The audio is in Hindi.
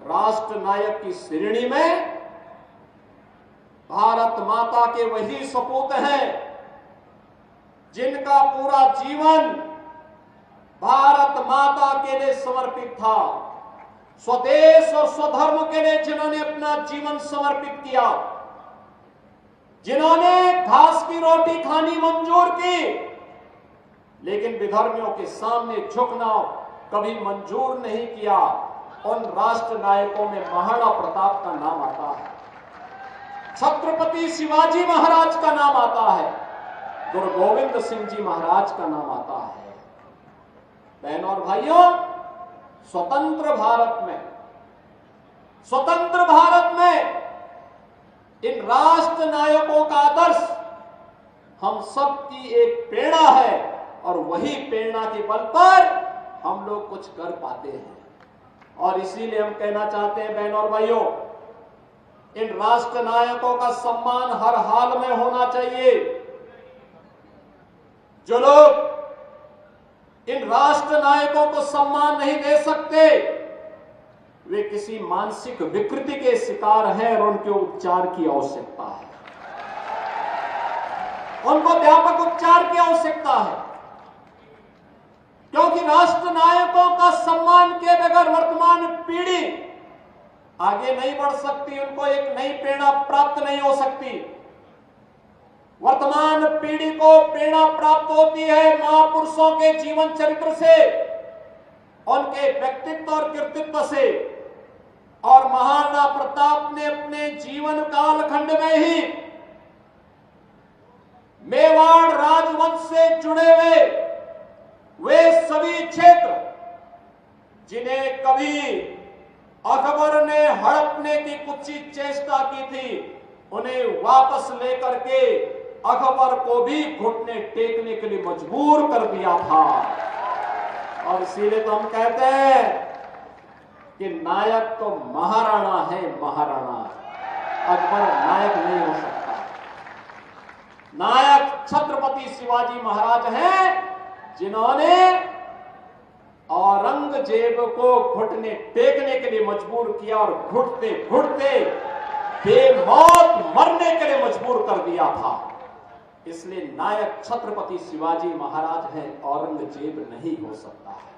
राष्ट्र नायक की श्रेणी में भारत माता के वही सपूत हैं जिनका पूरा जीवन भारत माता के लिए समर्पित था, स्वदेश और स्वधर्म के लिए जिन्होंने अपना जीवन समर्पित किया, जिन्होंने घास की रोटी खानी मंजूर की, लेकिन विधर्मियों के सामने झुकना कभी मंजूर नहीं किया। उन राष्ट्र नायकों में महाराणा प्रताप का नाम आता है, छत्रपति शिवाजी महाराज का नाम आता है, गुरु गोविंद सिंह जी महाराज का नाम आता है। बहनों और भाइयों, स्वतंत्र भारत में इन राष्ट्र नायकों का आदर्श हम सबकी एक प्रेरणा है और वही प्रेरणा के बल पर हम लोग कुछ कर पाते हैं। और इसीलिए हम कहना चाहते हैं बहनों और भाइयों, इन राष्ट्र नायकों का सम्मान हर हाल में होना चाहिए। जो लोग इन राष्ट्र नायकों को सम्मान नहीं दे सकते वे किसी मानसिक विकृति के शिकार हैं और उनके उपचार की आवश्यकता है, उनको व्यापक उपचार की आवश्यकता है, क्योंकि राष्ट्र नायकों का सम्मान के बगैर वर्तमान पीढ़ी आगे नहीं बढ़ सकती, उनको एक नई प्रेरणा प्राप्त नहीं हो सकती। वर्तमान पीढ़ी को प्रेरणा प्राप्त होती है महापुरुषों के जीवन चरित्र से, उनके व्यक्तित्व और कृतित्व से। और महाराणा प्रताप ने अपने जीवन कालखंड में ही मेवाड़ राजवंश से जुड़े हुए वे सभी क्षेत्र जिन्हें कभी अकबर ने हड़पने की कुत्सित चेष्टा की थी, उन्हें वापस लेकर के अकबर को भी घुटने टेकने के लिए मजबूर कर दिया था। और इसीलिए तो हम कहते हैं कि नायक तो महाराणा है, महाराणा, अकबर नायक नहीं हो सकता। नायक छत्रपति शिवाजी महाराज हैं जिन्होंने औरंगजेब को घुटने टेकने के लिए मजबूर किया और घुटते घुटते बेमौत मरने के लिए मजबूर कर दिया था। इसलिए नायक छत्रपति शिवाजी महाराज हैं, औरंगजेब नहीं हो सकता है।